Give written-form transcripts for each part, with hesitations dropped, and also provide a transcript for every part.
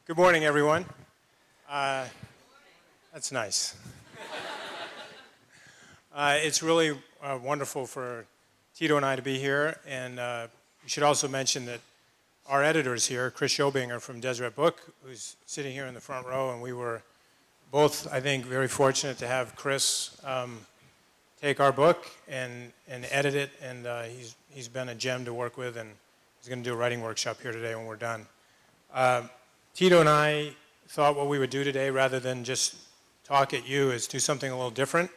Good morning, everyone. That's nice. It's really wonderful for Tito and I to be here, and we should also mention that our editor is here, Chris Schobinger from Deseret Book, who's sitting here in the front row, and we were both, I think, very fortunate to have Chris take our book and edit it, and he's been a gem to work with, and he's going to do a writing workshop here today when we're done. Tito and I thought what we would do today, rather than just talk at you, is do something a little different.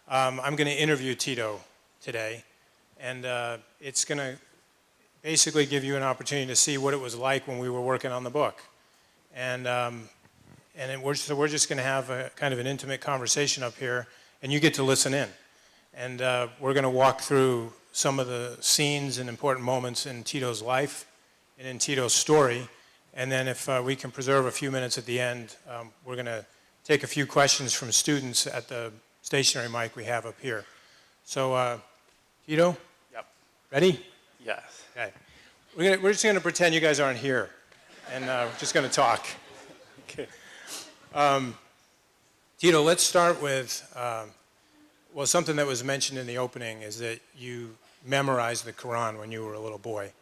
I'm going to interview Tito today, and it's going to basically give you an opportunity to see what it was like when we were working on the book. And we're just going to have a kind of an intimate conversation up here, and you get to listen in. And we're going to walk through some of the scenes and important moments in Tito's life and in Tito's story. And then if we can preserve a few minutes at the end, we're going to take a few questions from students at the stationary mic we have up here. So, Tito? Yep. Ready? Yes. Okay. We're just going to pretend you guys aren't here, and we're just going to talk. Okay. Tito, let's start with, well, something that was mentioned in the opening is that you memorized the Quran when you were a little boy.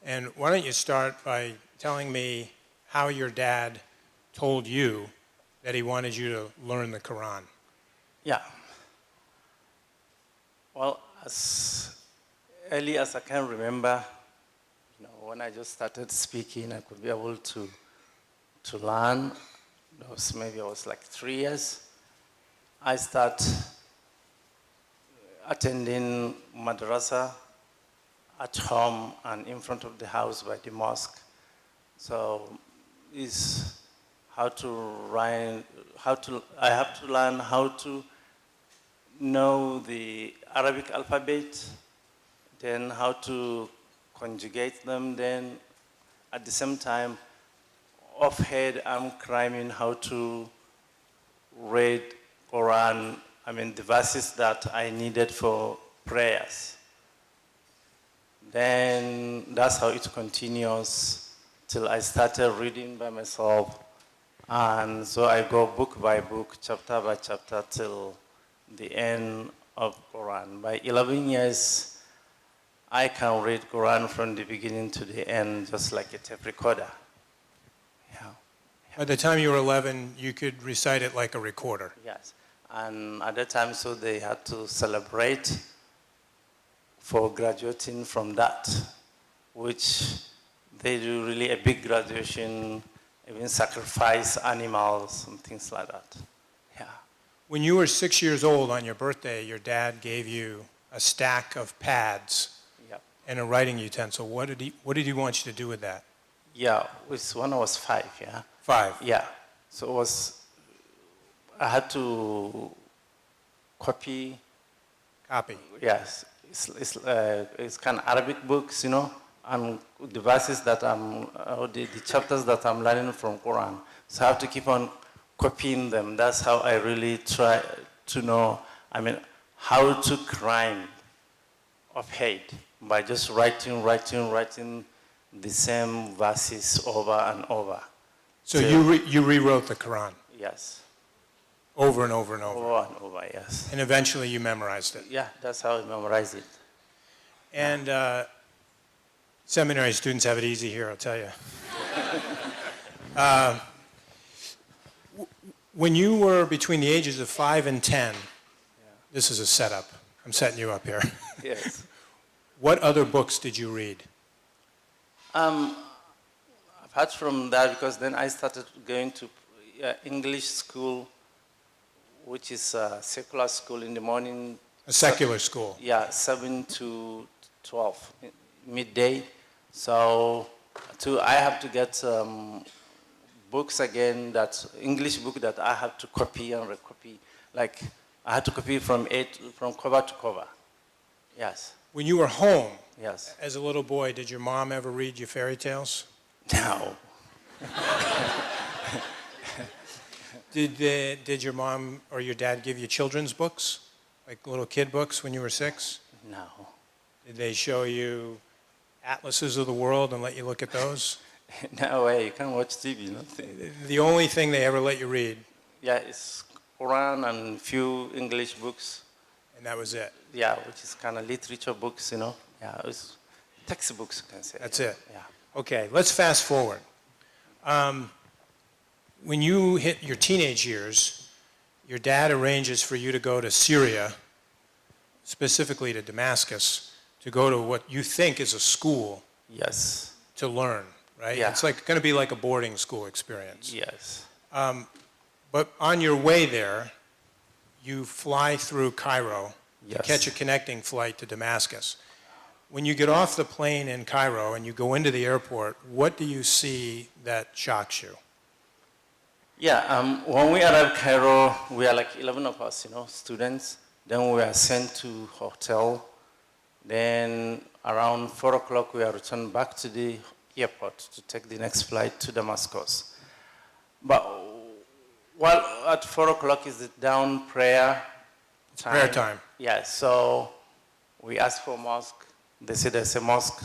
And why don't you start by telling me how your dad told you that he wanted you to learn the Quran? Yeah. Well, as early as I can remember, when I just started speaking, I could be able to learn. Maybe I was like 3 years. I started attending madrasa at home and in front of the house by the mosque. So is how to write, I have to learn how to know the Arabic alphabet, then how to conjugate them, then at the same time, off head, I'm cramming how to read Quran, the verses that I needed for prayers. Then that's how it continues till I started reading by myself. And so I go book by book, chapter by chapter, till the end of Quran. By 11 years, I can read Quran from the beginning to the end, just like a tape recorder. Yeah. By the time you were 11, you could recite it like a recorder. Yes. And at that time, so they had to celebrate for graduating from that, which they do really a big graduation, even sacrifice animals and things like that. Yeah. When you were 6 years old on your birthday, your dad gave you a stack of pads. Yep. And a writing utensil. What did he want you to do with that? Yeah, when I was 5, yeah. 5? Yeah. So I had to copy. Copy. Yes. It's kind of Arabic books, and the verses that the chapters that I'm learning from Quran. So I have to keep on copying them. That's how I really try to know, how to climb of head by just writing the same verses over and over. So you rewrote the Quran? Yes. Over and over and over? Over and over, yes. And eventually you memorized it? Yeah, that's how I memorized it. And seminary students have it easy here, I'll tell you. When you were between the ages of 5 and 10, this is a setup. I'm setting you up here. Yes. What other books did you read? Apart from that, because then I started going to English school, which is a secular school in the morning. A secular school? Yeah, 7 to 12, midday. So I have to get books again, English book that I have to copy and recopy. Like, I had to copy from cover to cover. Yes. When you were home, yes, as a little boy, did your mom ever read you fairy tales? No. Did your mom or your dad give you children's books, like little kid books when you were 6? No. Did they show you atlases of the world and let you look at those? Now you can watch TV, nothing. The only thing they ever let you read, Yeah, it's Quran and few English books. and that was it. Yeah, which is kind of literature books, you know. Yeah, it's textbooks, you can say. That's it. Yeah. Okay, let's fast forward. When you hit your teenage years, your dad arranges for you to go to Syria, specifically to Damascus, to go to what you think is a school Yes. to learn, right? Yeah. It's like going to be like a boarding school experience. Yes. But on your way there, you fly through Cairo to Yes. catch a connecting flight to Damascus. When you get off the plane in Cairo and you go into the airport, what do you see that shocks you? Yeah, when we arrived Cairo, we are like 11 of us, you know, students. Then we are sent to hotel. Then around 4 o'clock, we are returned back to the airport to take the next flight to Damascus. But while at 4 o'clock is the down prayer time. Prayer time. Yeah, so we asked for a mosque. They said there's a mosque,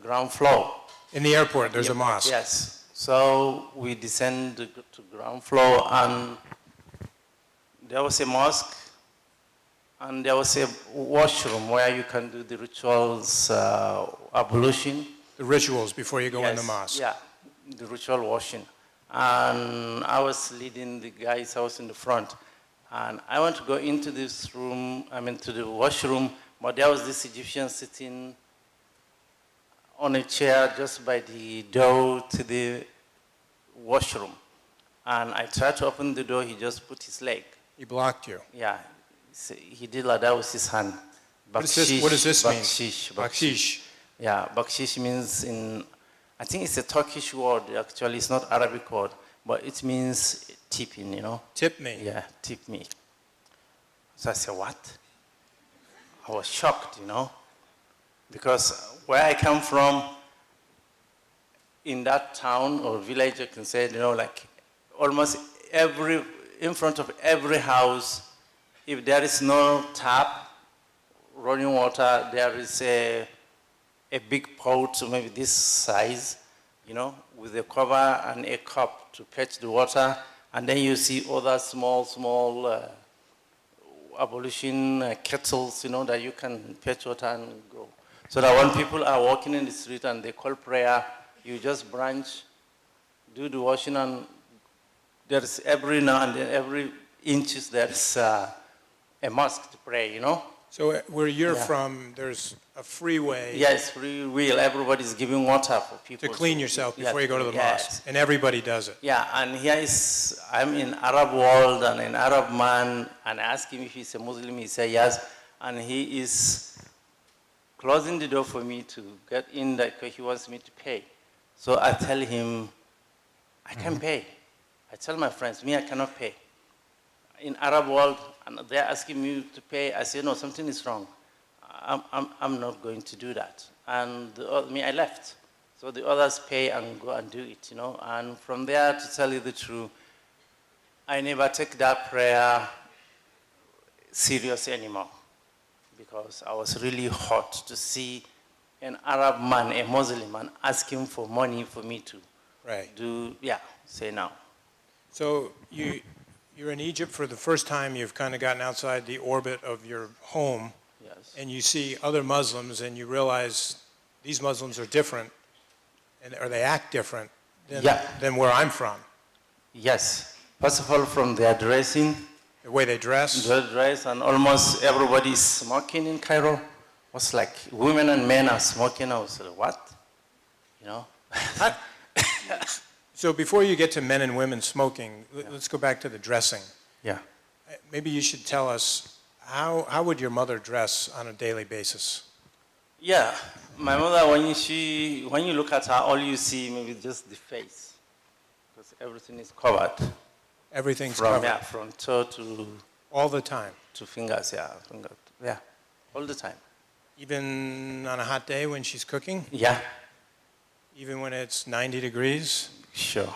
ground floor. In the airport, there's a mosque. Yes. So we descend to ground floor, and there was a mosque, and there was a washroom where you can do the rituals, ablution. The rituals before you go in the Yes, mosque. Yeah, the ritual washing. And I was leading the guys, I was in the front. And I want to go into this room, to the washroom, but there was this Egyptian sitting on a chair just by the door to the washroom. And I tried to open the door, he just put his leg. He blocked you. Yeah, he did like that with his hand. What does this mean? Bakshish. Bakshish. Yeah, bakshish means I think it's a Turkish word, actually, it's not Arabic word, but it means tipping, you know? Tip me. Yeah, tip me. So I said, what? I was shocked, you know? Because where I come from, in that town or village, I can say, you know, like almost in front of every house, if there is no tap, running water, there is a big pot, maybe this size, you know, with a cover and a cup to fetch the water. And then you see other small ablution kettles, you know, that you can fetch water and go. So that when people are walking in the street and they call prayer, you just branch, do the washing, and there's every now and then, every inches, there's a mosque to pray, you know? So where you're Yeah. from, there's a freeway Yes, free will. Everybody's giving water for people. to clean yourself before you go to the Yes. mosque. And everybody does it. Yeah, and I'm in Arab world and an Arab man, and I asked him if he's a Muslim. He said yes, and he is closing the door for me to get in because he wants me to pay. So I tell him, I can pay. I tell my friends, me, I cannot pay. In Arab world, and they're asking me to pay. I say, no, something is wrong. I'm not going to do that. And I left. So the others pay and go and do it, you know. And from there, to tell you the truth, I never take that prayer serious anymore, because I was really hurt to see an Arab man, a Muslim man, asking for money for me to say no. So you're in Egypt for the first time. You've kind of gotten outside the orbit of your home. Yes. And you see other Muslims and you realize these Muslims are different, or they act different than where I'm from. Yes. First of all, from their dressing, The way they dress. the dress, and almost everybody is smoking in Cairo. It's like women and men are smoking. I was like, what? You know? So before you get to men and women smoking, let's go back to the dressing. Yeah. Maybe you should tell us, how would your mother dress on a daily basis? Yeah, my mother, when you look at her, all you see maybe just the face, because everything is covered. Everything's From covered. from toe to All the time. fingers, all the time. Even on a hot day when she's cooking? Yeah, Even when it's 90 degrees? sure.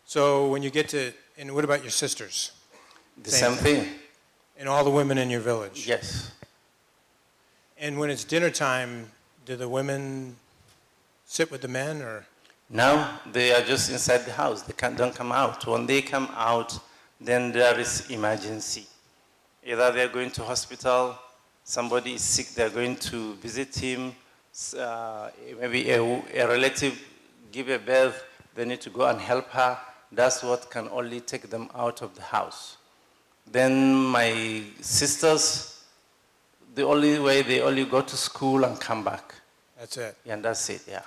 So when you get to, and what about your sisters? The same thing. And all the women in your village? Yes. And when it's dinner time, do the women sit with the men, or? Now they are just inside the house. They don't come out. When they come out, then there is emergency. Either they're going to hospital, somebody is sick, they're going to visit him, maybe a relative give a birth, they need to go and help her. That's what can only take them out of the house. Then my sisters, the only way, they only go to school and come back. That's it. Yeah, and that's it, yeah.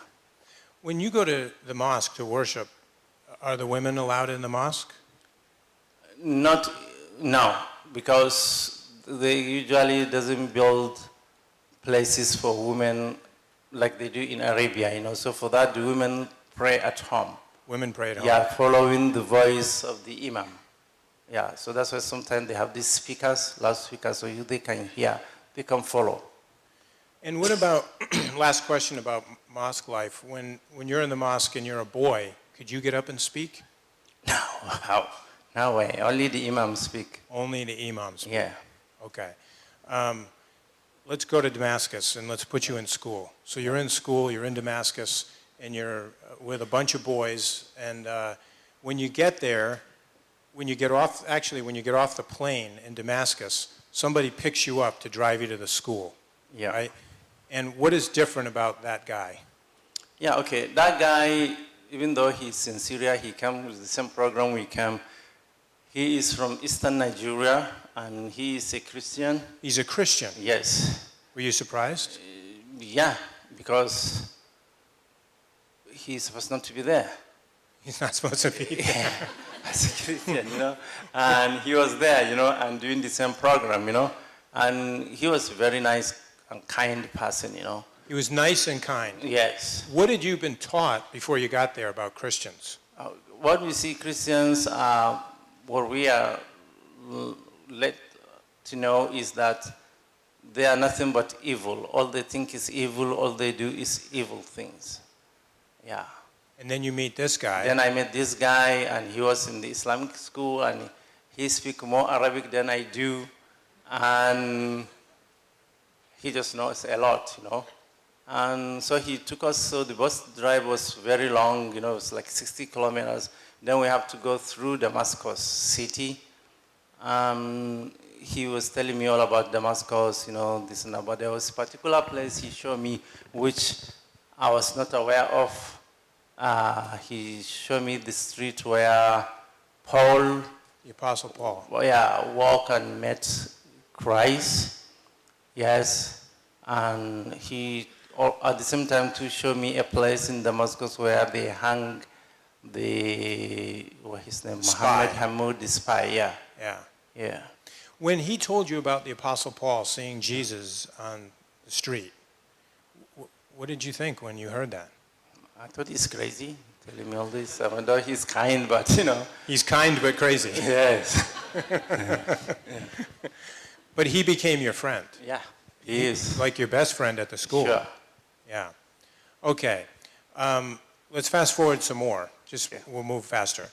When you go to the mosque to worship, are the women allowed in the mosque? Not now, because they usually doesn't build places for women like they do in Arabia, So for that, the women pray at home. Women pray at home. Yeah, following the voice of the imam. Yeah, so that's why sometimes they have these speakers, loudspeakers, so they can hear, they can follow. And what about, last question about mosque life. When you're in the mosque and you're a boy, could you get up and speak? No, how? No way. Only the imam speak. Only the imams speak. Yeah. Okay. Let's go to Damascus and let's put you in school. So you're in school, you're in Damascus, and you're with a bunch of boys. And when you get there, when you get off the plane in Damascus, somebody picks you up to drive you to the school. Yeah. Right? And what is different about that guy? Yeah, okay. That guy, even though he's in Syria, he came with the same program we came. He is from Eastern Nigeria, and he is a Christian. He's a Christian? Yes. Were you surprised? Yeah, because he's supposed not to be there. He's not supposed to be there. As a Christian, And he was there, and doing the same program, And he was a very nice and kind person, He was nice and kind. Yes. What had you been taught before you got there about Christians? What we see Christians, what we are led to know is that they are nothing but evil. All they think is evil, all they do is evil things. Yeah. And then you meet this guy. Then I met this guy, and he was in the Islamic school, and he speaks more Arabic than I do, and he just knows a lot, And so he took us, so the bus drive was very long, it was like 60 kilometers. Then we have to go through Damascus city. He was telling me all about Damascus, this and that, but there was a particular place he showed me which I was not aware of. He showed me the street where Paul, The Apostle Paul. walked and met Christ. Yes, and he at the same time to show me a place in Damascus where they hung his name, Muhammad Hamud, the spy. Yeah. When he told you about the Apostle Paul seeing Jesus on the street, what did you think when you heard that? I thought he's crazy, telling me all this. Even though he's kind, but He's kind but crazy. Yes. But he became your friend. Yeah, he is. Like your best friend at the school. Sure. Yeah. Okay. Let's fast forward some more. We'll move faster.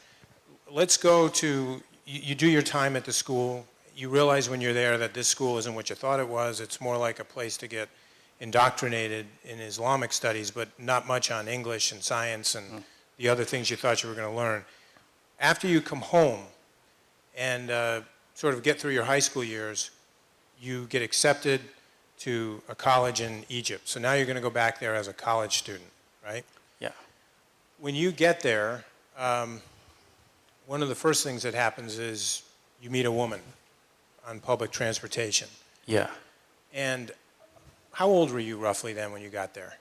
Let's go to, you do your time at the school. You realize when you're there that this school isn't what you thought it was. It's more like a place to get indoctrinated in Islamic studies, but not much on English and science and the other things you thought you were going to learn. After you come home and sort of get through your high school years, you get accepted to a college in Egypt. So now you're going to go back there as a college student, right? Yeah. When you get there, one of the first things that happens is you meet a woman on public transportation. Yeah. And how old were you roughly then when you got there?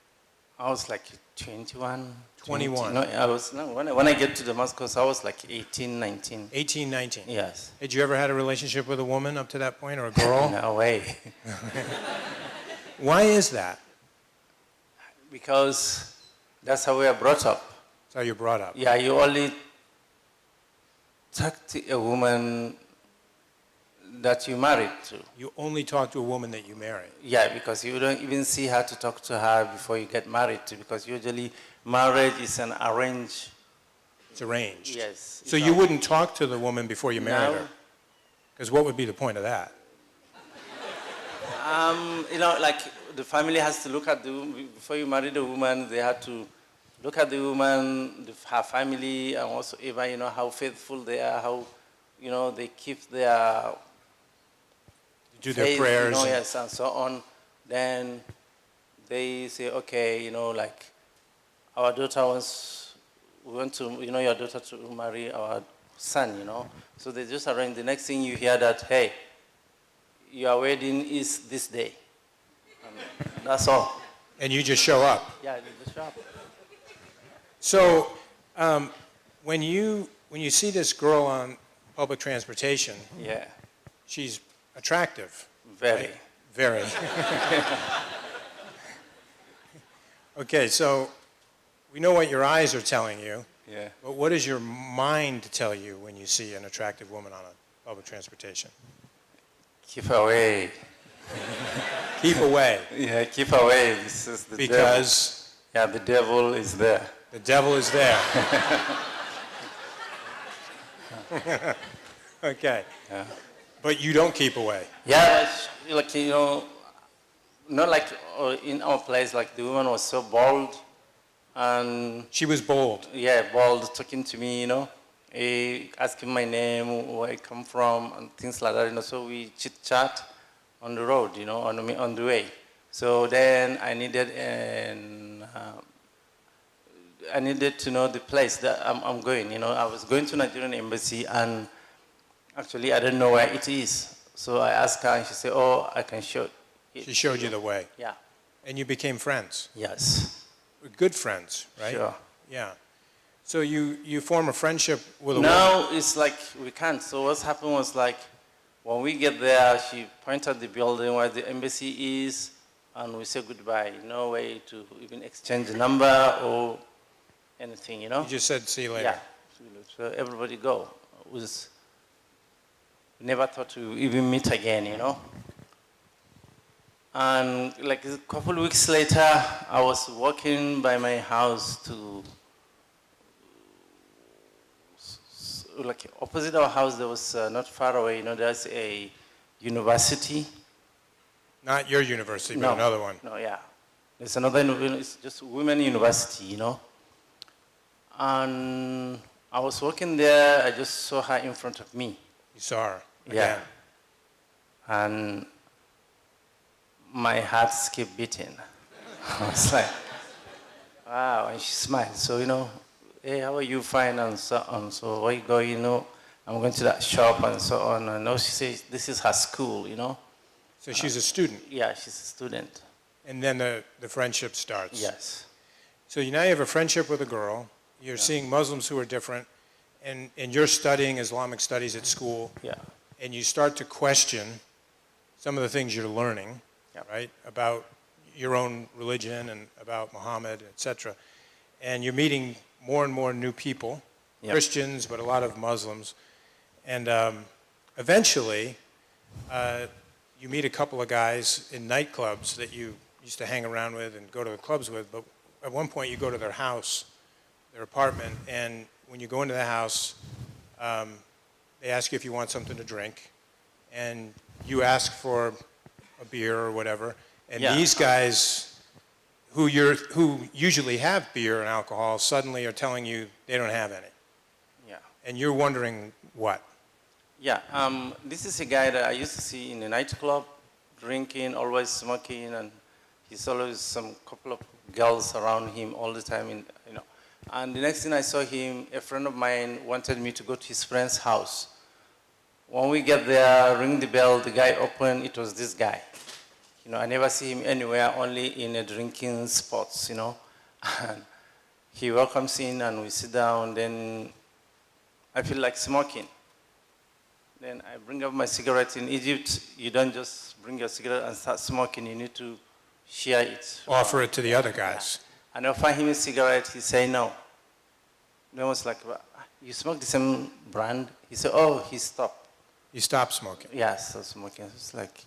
I was like 21. 21. No, when I get to Damascus, I was like 18, 19. 18, 19. Yes. Had you ever had a relationship with a woman up to that point, or a girl? No way. Why is that? Because that's how we are brought up. That's how you're brought up. Yeah, you only talk to a woman that you married to. You only talk to a woman that you marry. Yeah, because you don't even see her to talk to her before you get married to, because usually marriage is an arranged. It's arranged. Yes. So you wouldn't talk to the woman before you married No. her? Because what would be the point of that? Like the family has to look at before you marry the woman, they have to look at the woman, her family, and also even, how faithful they are, how, they keep their Do their faith, prayers. yes, and so on. Then they say, okay, like our daughter wants, we want to, your daughter to marry our son, So they just arrange. The next thing you hear that, hey, your wedding is this day. And that's all. And you just show up. Yeah, you just show up. So when you see this girl on public transportation, Yeah, she's attractive. very. Right? Very. Okay, so we know what your eyes are telling you, Yeah. but what does your mind tell you when you see an attractive woman on a public transportation? Keep away. Keep away. Yeah, keep away. This is the devil. Because Yeah, the devil is there. the devil is there. Okay. Yeah. But you don't keep away. Yeah, like, not like in our place, like the woman was so bold and, She was bold. yeah, bold, talking to me, asking my name, where I come from, and things like that, So we chit-chat on the road, on the way. So then I needed to know the place that I'm going, I was going to Nigerian embassy, and actually I didn't know where it is. So I asked her, and she said, oh, I can show it. She showed you the way. Yeah. And you became friends. Yes. Good friends, right? Sure. Yeah. So you form a friendship with a woman. Now it's like we can't. So what's happened was, like, when we get there, she pointed at the building where the embassy is, and we say goodbye. No way to even exchange the number or anything, You just said, see you later. Yeah. So everybody go. Never thought to even meet again, And like a couple of weeks later, I was walking by my house to, like opposite our house, there was not far away, there's a university. Not your university, but No, another one. No, yeah. There's another, it's just women university, And I was walking there, I just saw her in front of me. You saw her. Yeah. Again. And my heart skipped beating. I was like, wow, and she smiled. So, hey, how are you? Fine, and so on. So where you go, I'm going to that shop and so on. And she says, this is her school, So she's a student. Yeah, she's a student. And then the friendship starts. Yes. So now you have a friendship with a girl. You're seeing Muslims who are different. And you're studying Islamic studies at school. Yeah. And you start to question some of the things you're learning, Yep. right, about your own religion and about Muhammad, etc. And you're meeting more and more new people, Yep. Christians, but a lot of Muslims. And eventually, you meet a couple of guys in nightclubs that you used to hang around with and go to the clubs with, but at one point you go to their house, their apartment, and when you go into the house, they ask you if you want something to drink, and you ask for a beer or whatever, and Yeah. these guys who usually have beer and alcohol suddenly are telling you they don't have any. Yeah. And you're wondering what? Yeah. This is a guy that I used to see in a nightclub, drinking, always smoking, and he's always some couple of girls around him all the time. And the next thing I saw him, a friend of mine wanted me to go to his friend's house. When we get there, ring the bell, the guy opened, it was this guy. I never see him anywhere, only in a drinking spots, And he welcomes in and we sit down, then I feel like smoking. Then I bring up my cigarette. In Egypt, you don't just bring your cigarette and start smoking, you need to share it. Offer it to the other guys. And I offer him a cigarette, he say no. Then I was like, you smoke the same brand? He said, oh, he stopped. You stop smoking. Yeah, so smoking. It's like,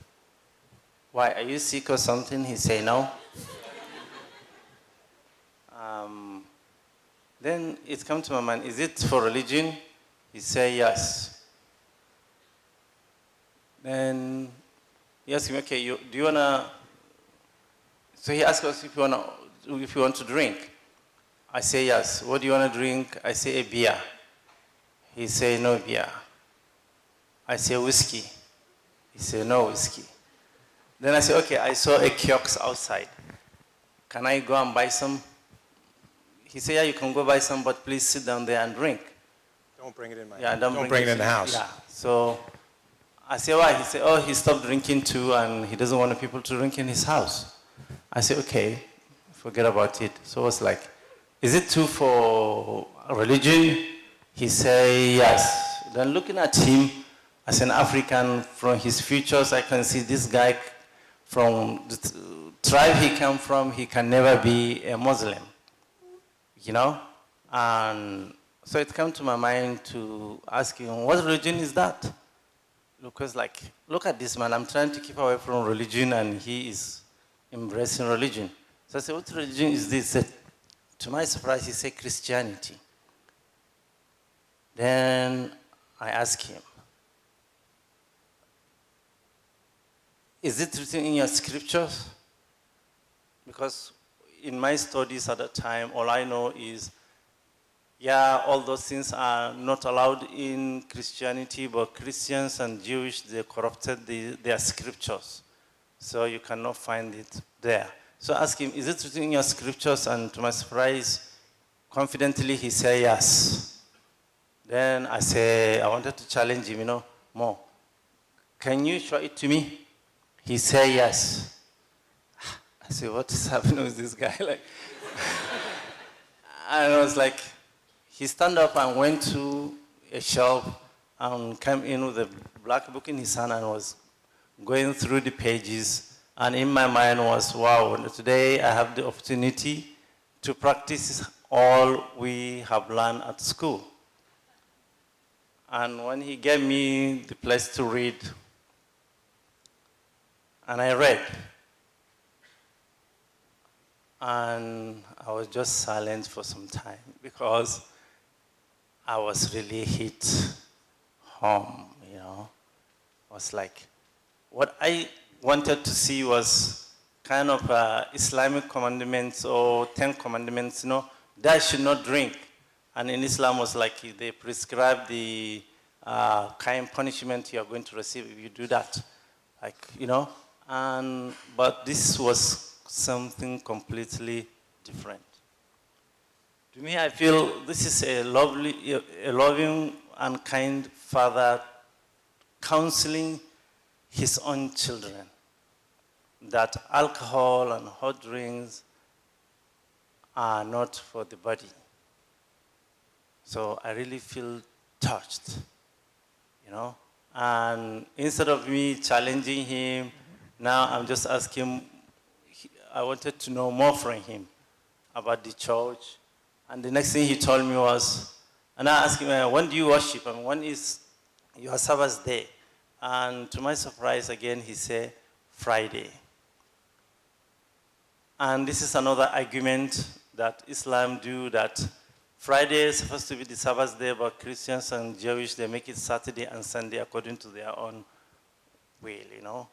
why, are you sick or something? He say no. Then it come to my mind, is it for religion? He say yes. Then he asked me, okay, do you wanna, so he asked us if you want to drink. I say yes. What do you want to drink? I say a beer. He say no beer. I say whiskey. He say no whiskey. Then I say, okay, I saw a kiosk outside. Can I go and buy some? He said, yeah, you can go buy some, but please sit down there and drink. Don't bring it in my Yeah, don't bring it in the house. Yeah. So I said, why? He said, oh, he stopped drinking too, and he doesn't want people to drink in his house. I said, okay, forget about it. So I was like, is it too for religion? He said, yes. Then looking at him as an African, from his features, I can see this guy from the tribe he came from, he can never be a Muslim, you know? And so it came to my mind to ask him, what religion is that? Because like, look at this man, I'm trying to keep away from religion and he is embracing religion. So I said, what religion is this? He said, to my surprise, he said Christianity. Then I asked him, is it written in your scriptures? Because in my studies at that time, all I know is, yeah, all those things are not allowed in Christianity, but Christians and Jewish, they corrupted their scriptures. So you cannot find it there. So I asked him, is it written in your scriptures? And to my surprise, confidently, he said yes. Then I wanted to challenge him, more. Can you show it to me? He said yes. I said, what is happening with this guy? Like, and I was like, he stand up and went to a shelf and came in with a black book in his hand and was going through the pages. And in my mind was, wow, today I have the opportunity to practice all we have learned at school. And when he gave me the place to read, and I read, and I was just silent for some time because I was really hit home, I was like, what I wanted to see was kind of Islamic commandments or 10 commandments, that should not drink. And in Islam was like they prescribe the kind punishment you are going to receive if you do that. Like, but this was something completely different. To me, I feel this is a loving and kind father counseling his own children that alcohol and hot drinks are not for the body. So I really feel touched, And instead of me challenging him, now I'm just asking, I wanted to know more from him about the church. And the next thing he told me was, and I asked him, when do you worship? And when is your Sabbath day? And to my surprise, again, he said, Friday. And this is another argument that Islam do, that Friday is supposed to be the Sabbath day, but Christians and Jewish, they make it Saturday and Sunday according to their own will,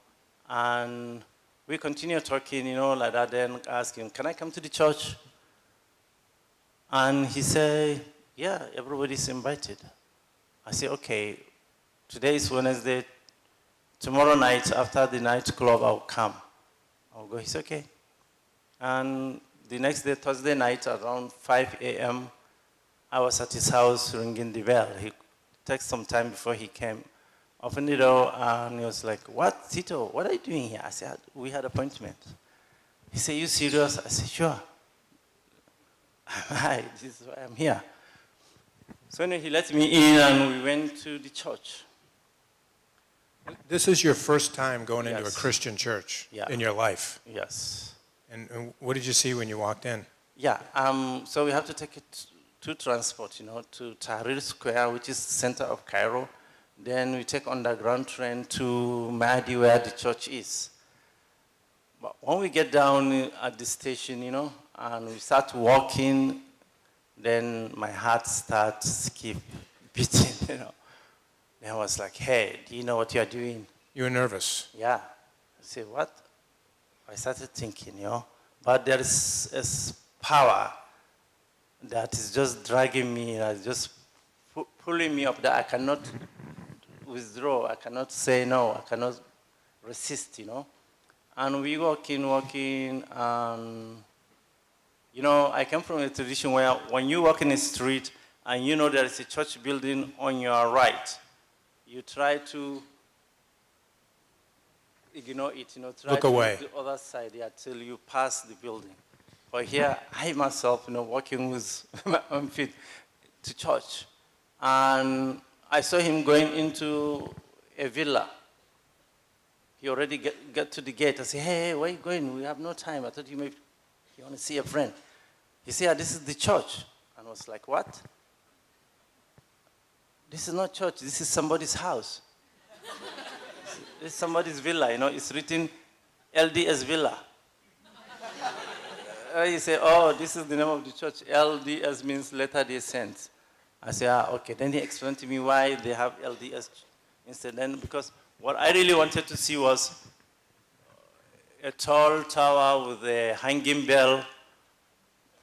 And we continue talking, like that, then ask him, can I come to the church? And he said, yeah, everybody's invited. I said, okay, today is Wednesday. Tomorrow night, after the nightclub, I'll come. I'll go. He said, okay. And the next day, Thursday night, around 5 a.m., I was at his house ringing the bell. He took some time before he came. Opened the door, and he was like, what, Tito, what are you doing here? I said, we had appointment. He said, you serious? I said, sure. Hi, this is why I'm here. So anyway, he let me in, and we went to the church. This is your first time going into a Yes. Christian church in your life. Yes. And what did you see when you walked in? Yeah, so we have to take it to transport, to Tahrir Square, which is the center of Cairo. Then we take underground train to Mahdi, where the church is. But when we get down at the station, and we start walking, then my heart starts keep beating, Then I was like, hey, do you know what you're doing? You were nervous. Yeah. I said, what? I started thinking, But there is power that is just dragging me, just pulling me up that I cannot withdraw, I cannot say no, I cannot resist, And we walking, and I come from a tradition where when you walk in a street and you know there is a church building on your right, you try to ignore it, try Look to away. look the other side, till you pass the building. But here, I myself, walking with my own feet to church. And I saw him going into a villa. He already get to the gate. I said, hey, where are you going? We have no time. I thought you want to see a friend. He said, yeah, this is the church. And I was like, what? This is not church. This is somebody's house. This is somebody's villa. It's written LDS Villa. He said, oh, this is the name of the church. LDS means Latter-day Saints. I said, okay. Then he explained to me why they have LDS instead. Then because what I really wanted to see was a tall tower with a hanging bell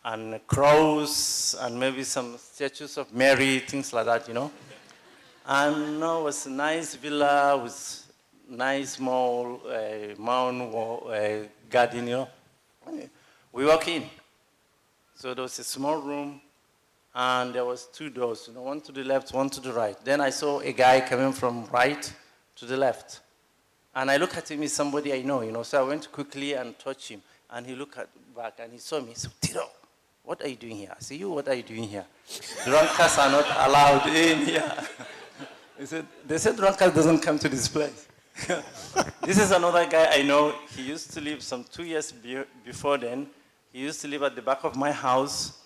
and a cross and maybe some statues of Mary, things like that, And it was a nice villa with nice small mound garden, We walk in. So there was a small room, and there was two doors, one to the left, one to the right. Then I saw a guy coming from right to the left. And I looked at him as somebody I know, So I went quickly and touched him. And he looked back, and he saw me. He said, Tito, what are you doing here? I said, what are you doing here? Drunkards are not allowed in here. They said drunkards doesn't come to this place. This is another guy I know. He used to live some 2 years before then. He used to live at the back of my house,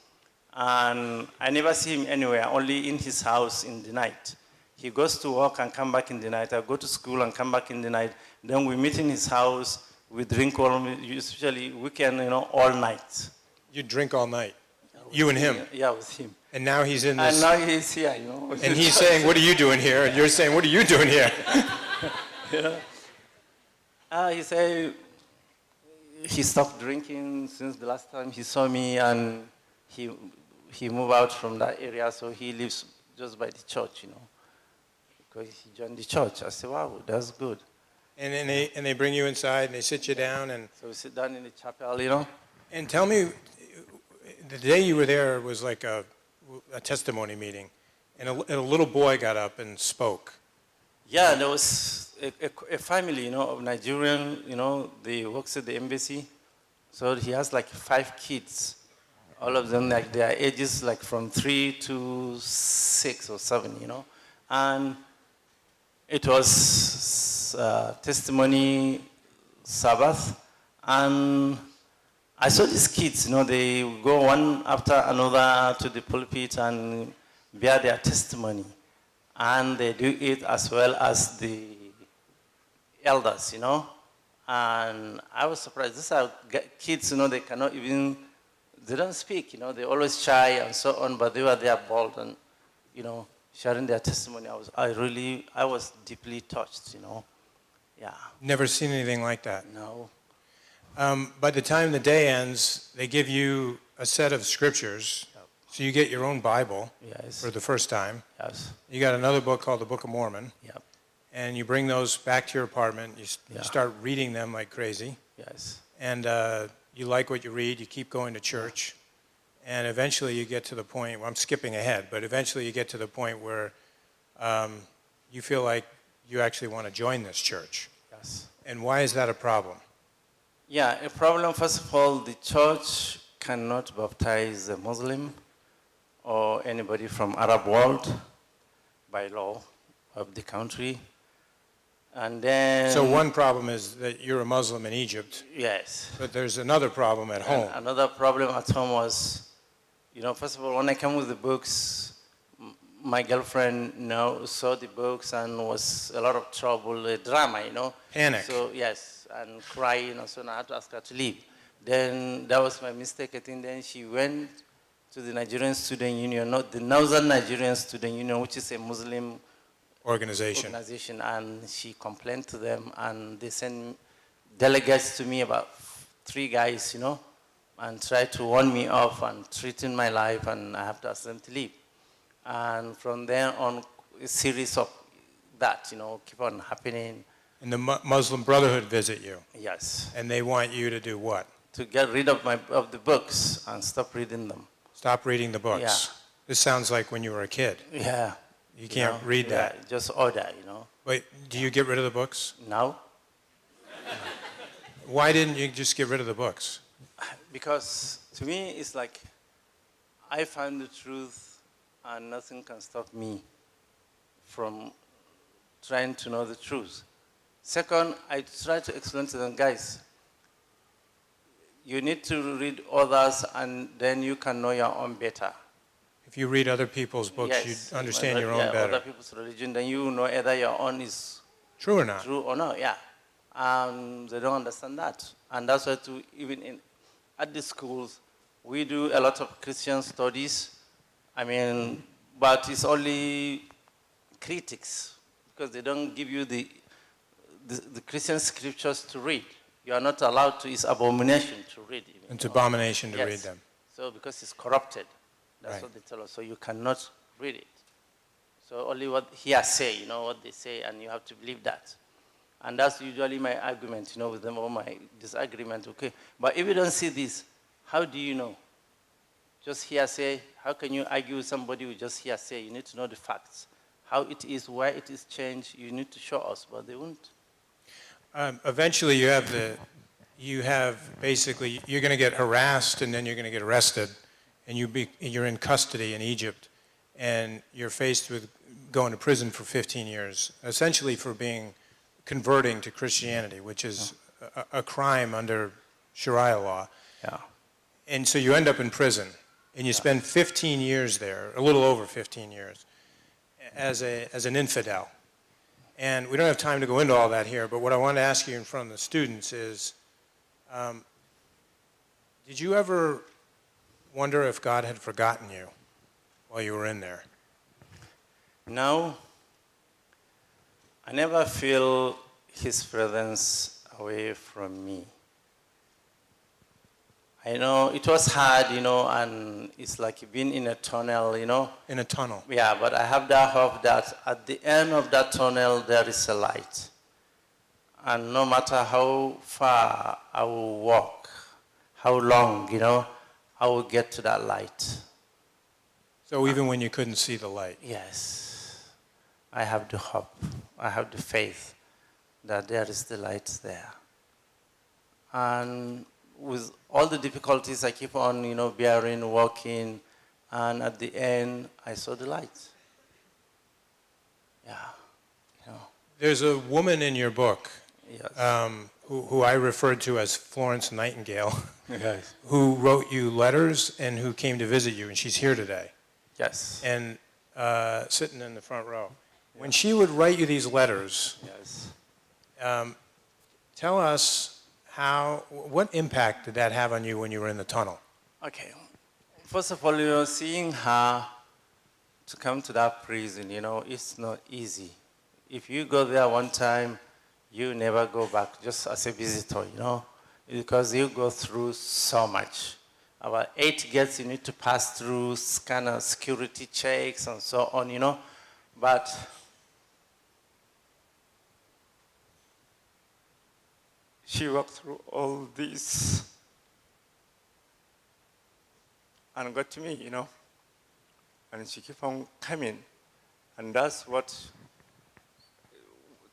and I never see him anywhere, only in his house in the night. He goes to work and come back in the night. I go to school and come back in the night. Then we meet in his house. We drink usually weekend, all night. You drink all night? You and him? Yeah, with him. And now he's in this... And now he's here, And he's saying, what are you doing here? And you're saying, what are you doing here? He said he stopped drinking since the last time he saw me, and he moved out from that area, so he lives just by the church, because he joined the church. I said, wow, that's good. And they bring you inside and they sit you down and... So we sit down in the chapel, And tell me, the day you were there was like a testimony meeting, and a little boy got up and spoke. Yeah, there was a family, of Nigerian, they works at the embassy. So he has like 5 kids. All of them, like their ages like from 3 to 6 or 7, And it was testimony Sabbath. And I saw these kids, they go one after another to the pulpit and bear their testimony. And they do it as well as the elders, And I was surprised. These are kids, they cannot even, they don't speak, they always shy and so on, but they were there bold and, sharing their testimony. I was deeply touched, Yeah. Never seen anything like that. No. By the time the day ends, they give you a set of scriptures. Yep. So you get your own Bible. Yes. For the first time. Yes. You got another book called the Book of Mormon. Yep. And you bring those back to your apartment. You start reading them like crazy. Yes. And you like what you read. You keep going to church. And eventually you get to the point, well, I'm skipping ahead, but eventually you get to the point where you feel like you actually want to join this church. Yes. And why is that a problem? Yeah, a problem, first of all, the church cannot baptize a Muslim or anybody from Arab world by law of the country. And then... So one problem is that you're a Muslim in Egypt. Yes. But there's another problem at home. And another problem at home was, first of all, when I came with the books, my girlfriend saw the books and was a lot of trouble, a drama, Panic. So, yes. And crying, and so on. I had to ask her to leave. Then that was my mistake. I think then she went to the Nigerian Student Union, not the Northern Nigerian Student Union, which is a Muslim organization, and she complained to them, and they sent delegates to me, about 3 guys, and try to warn me off and threaten my life, and I have to ask them to leave. And from there on, a series of that, keep on happening. And the Muslim Brotherhood visit you, Yes. and they want you to do what? To get rid of the books and stop reading them. Stop reading the books. Yeah. This sounds like when you were a kid. Yeah. You can't read that. Yeah, just order, Wait, do you get rid of the books? Now, Why didn't you just get rid of the books? because to me, it's like I find the truth and nothing can stop me from trying to know the truth. Second, I try to explain to them, guys, you need to read others and then you can know your own better. If you read other people's books, Yes, you understand your own better. other people's religion, then you know either your own is True or not? true or not, yeah. They don't understand that. And that's why even at the schools, we do a lot of Christian studies. But it's only critics, because they don't give you the Christian scriptures to read. You are not allowed to, it's abomination to read. It's abomination to Yes. read them. So because it's corrupted, that's Right. what they tell us. So you cannot read it. So only what hearsay, what they say, and you have to believe that. And that's usually my argument, with them, or my disagreement. Okay, but if you don't see this, how do you know? Just hearsay. How can you argue with somebody with just hearsay? You need to know the facts, how it is, why it is changed. You need to show us, but they won't. Eventually, you have basically, you're going to get harassed and then you're going to get arrested, and you're in custody in Egypt, and you're faced with going to prison for 15 years, essentially for converting to Christianity, which is a crime under Sharia law. Yeah. And so you end up in prison, and you spend 15 years there, a little over 15 years, as an infidel. And we don't have time to go into all that here, but what I want to ask you in front of the students is, did you ever wonder if God had forgotten you while you were in there? No, I never feel his presence away from me. I know it was hard, and it's like being in a tunnel, In a tunnel. Yeah, but I have that hope that at the end of that tunnel, there is a light. And no matter how far I will walk, how long, I will get to that light. So even when you couldn't see the light. Yes, I have the hope, I have the faith that there is the light there. And with all the difficulties I keep on, bearing, walking, and at the end, I saw the light. Yeah, There's a woman in your book Yes. who I referred to as Florence Nightingale, Yes. who wrote you letters and who came to visit you, and she's here today, Yes. and sitting in the front row. When she would write you these letters, Yes. tell us what impact did that have on you when you were in the tunnel? Okay. First of all, seeing her to come to that prison, it's not easy. If you go there one time, you never go back just as a visitor, because you go through so much. About 8 gates you need to pass through, kind of security checks and so on, But she walked through all this and got to me, and she kept on coming. And that's what,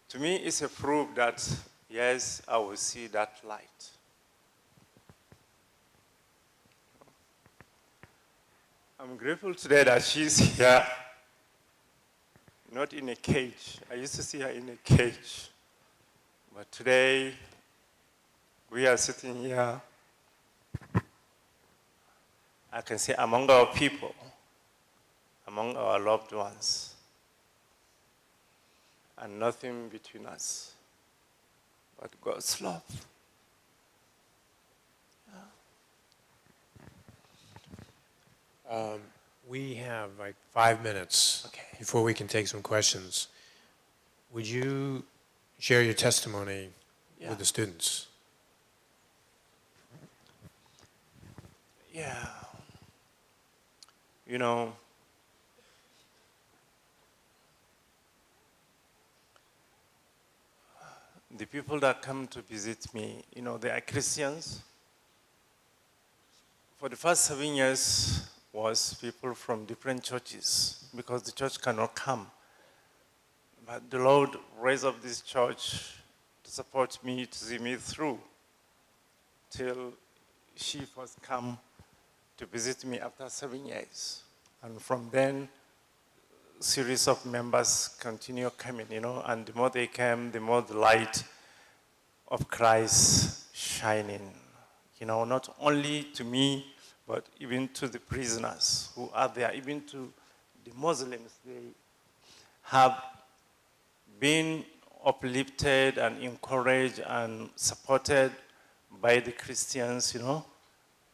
to me, is a proof that, yes, I will see that light. I'm grateful today that she's here, not in a cage. I used to see her in a cage. But today, we are sitting here, I can say, among our people, among our loved ones, and nothing between us but God's love. We have like 5 minutes Okay. before we can take some questions. Would you share your testimony Yeah. with the students? Yeah. You know, the people that come to visit me, they are Christians. For the first 7 years was people from different churches because the church cannot come. But the Lord raised up this church to support me, to see me through, till she first come to visit me after 7 years. And from then, series of members continue coming, and the more they came, the more the light of Christ shining, not only to me, but even to the prisoners who are there, even to the Muslims. They have been uplifted and encouraged and supported by the Christians,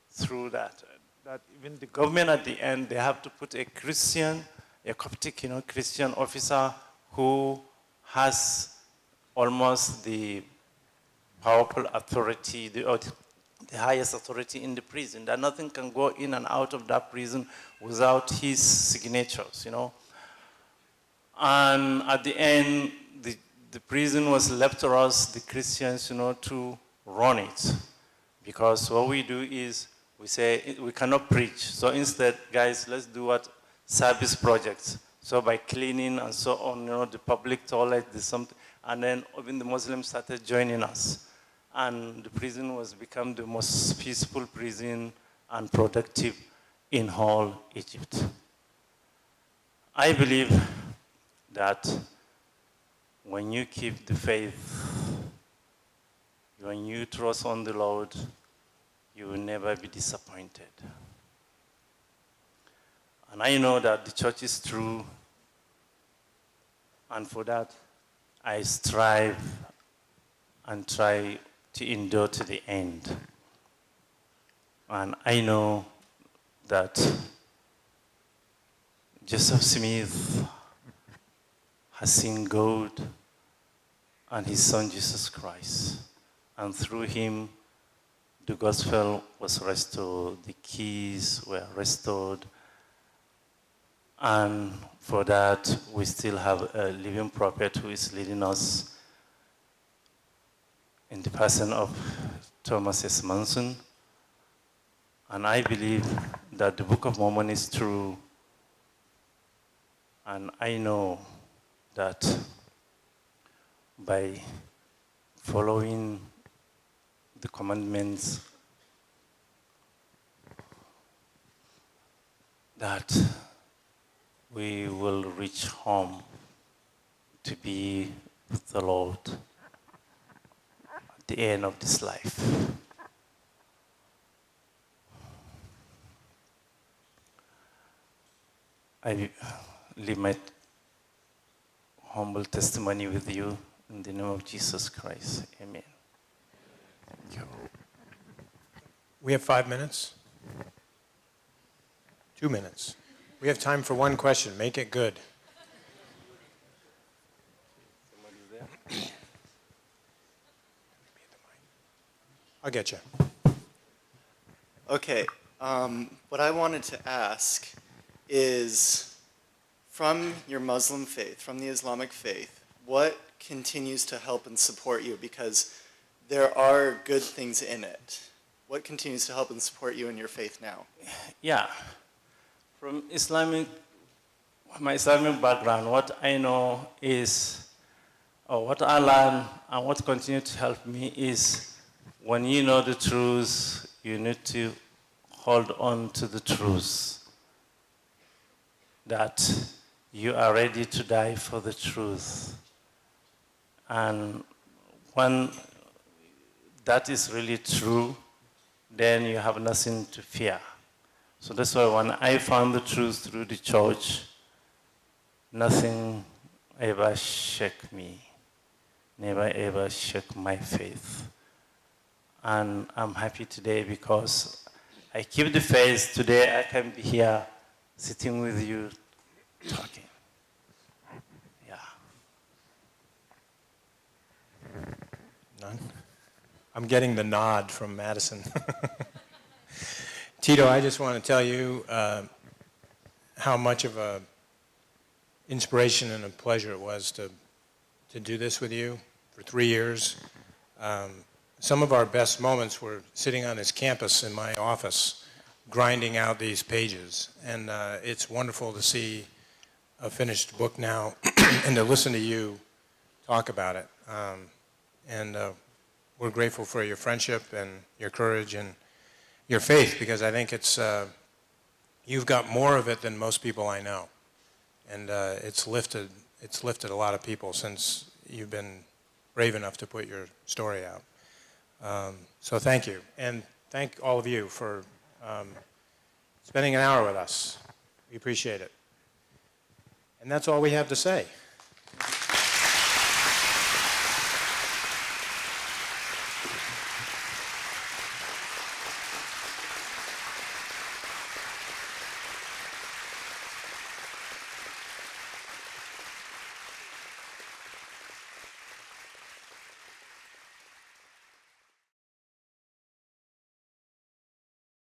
through that. That even the government at the end, they have to put a Christian, a Coptic, Christian officer who has almost the powerful authority, the highest authority in the prison, that nothing can go in and out of that prison without his signatures, And at the end, the prison was left to us, the Christians, to run it. Because what we do is, we say, we cannot preach. So instead, guys, let's do what? Service projects. So by cleaning and so on, the public toilet, there's something. And then even the Muslims started joining us. And the prison was become the most peaceful prison and productive in whole Egypt. I believe that when you keep the faith, when you trust on the Lord, you will never be disappointed. And I know that the church is true, and for that, I strive and try to endure to the end. And I know that Joseph Smith has seen God and his son Jesus Christ. And through him, the gospel was restored, the keys were restored. And for that, we still have a living prophet who is leading us in the person of Thomas S. Manson. And I believe that the Book of Mormon is true. And I know that by following the commandments, that we will reach home to be with the Lord at the end of this life. I leave my humble testimony with you in the name of Jesus Christ. Amen. Thank you. We have 5 minutes. 2 minutes. We have time for one question. Make it good. Somebody's there? I'll get you. Okay, what I wanted to ask is, from your Muslim faith, from the Islamic faith, what continues to help and support you? Because there are good things in it. What continues to help and support you in your faith now? Yeah. From my Islamic background, what I know is, or what I learned and what continues to help me is, when you know the truth, you need to hold on to the truth. That you are ready to die for the truth. And when that is really true, then you have nothing to fear. So that's why when I found the truth through the church, nothing ever shook me, never ever shook my faith. And I'm happy today because I keep the faith. Today I can be here sitting with you talking. Yeah. None? I'm getting the nod from Madison. Tito, I just want to tell you how much of a inspiration and a pleasure it was to do this with you for 3 years. Some of our best moments were sitting on this campus in my office, grinding out these pages. And it's wonderful to see a finished book now and to listen to you talk about it. We're grateful for your friendship and your courage and your faith, because I think you've got more of it than most people I know. And it's lifted a lot of people since you've been brave enough to put your story out. So thank you. And thank all of you for spending an hour with us. We appreciate it. And that's all we have to say.